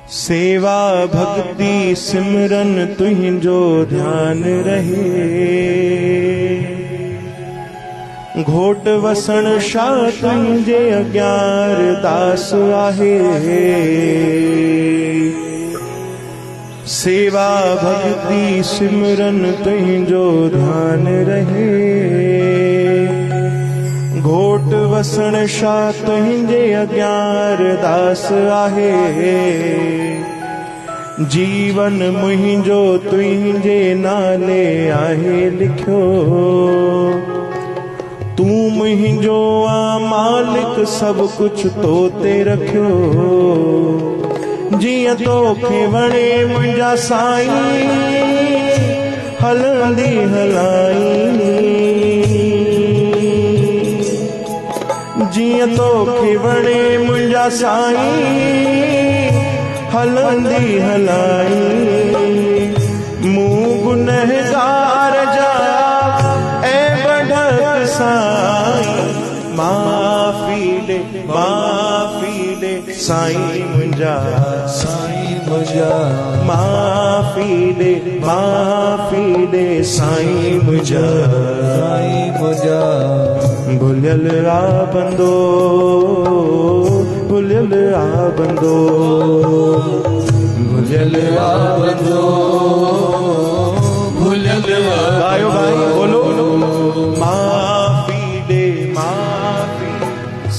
सेवा भक्ति सिमरन तुहिंजो ध्यान रहे। घोट वसण शाह तुंहिंजे अग्यार दास आहे। सेवा भक्ति सिमरन तुहिंजो ध्यान रहे। घोट वसण शाह तुहिंजे अग्यार दास आहे। जीवन मुहिंजो तुहिंजे नाले आहे लिखियो। तू मुहिंजो आ मालिक सब कुछ तो ते रखियो। जियां तोखे वणे मुंहिंजा साईं हलंदी हलाई। जियां तोखे वणे मुंहिंजा साईं हलंदी हलाई। मूं गुनहगार जा ऐ बढक साईं माफ़ी ॾे साईं मुंहिंजा। साईं मुंहिंजा माफ़ी ॾे साईं मुंहिंजा। साईं मुंहिंजा भुलियल आ बंदो भुलियल आ बंदो भुलियल आ बंदो भुलियल गायो भाई बोलो। माफ़ी ॾे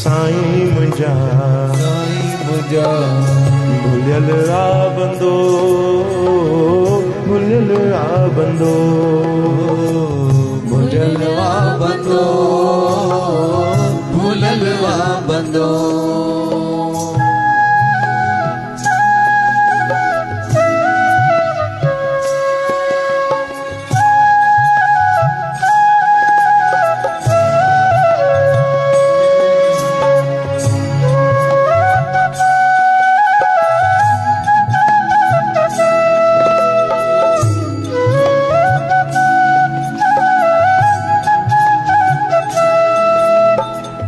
साईं मुंहिंजा। साईं मुंहिंजा भुलियल आ बंदो भुलियल आ बंदो भुलियल आ बंदो भुलियल आ बंदो।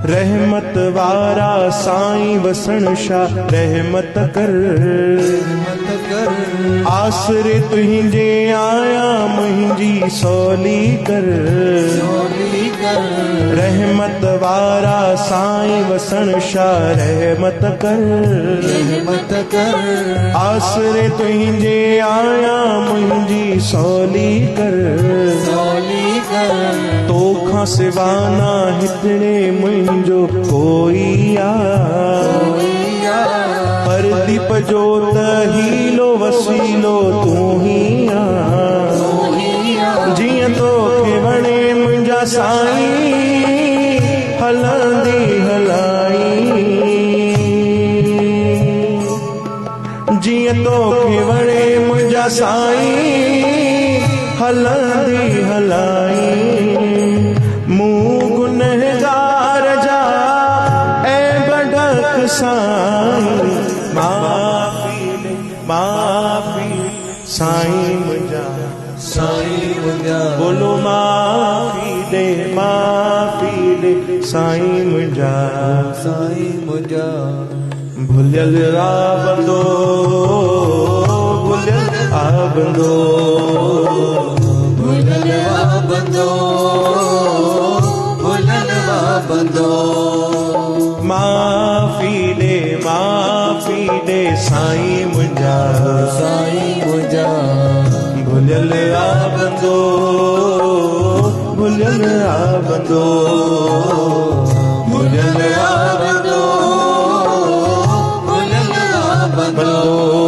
रहमत वारा साईं वसण शाह रहमत कर। आसरे तुहिंजे आया मुंहिंजी सौली कर। रहमत वारा साईं वसण शाह रहमत कर। आसरे तुहिंजे आया मुंहिंजी सौली कर। तोखां सिवा ना हितणे मुंहिंजो कोई आ। परदीप जो त हीलो वसीलो तूं ही आ। जियां तोखे वणे मुंहिंजा साईं हलंदी हलाई। जियां तोखे वणे मुंहिंजा साईं हलंदी हलाई। मूं गुनहगार जा ऐ बढक साईं माफ़ी साईं मुंहिंजा। साईं मुंहिंजा बोलो माफ़ी ॾे साईं मुंहिंजा। साईं मुंहिंजा भुलियल आ बंदो भुलियल आ बंदो भुलियल आ बंदो भुलियल आ बंदो। माफ़ी ॾे साईं मुंहिंजा। साईं मुंहिंजा भुलियल आ बंदो भुलियल आ बंदो भुलियल आ बंदो भुलियल आ बंदो।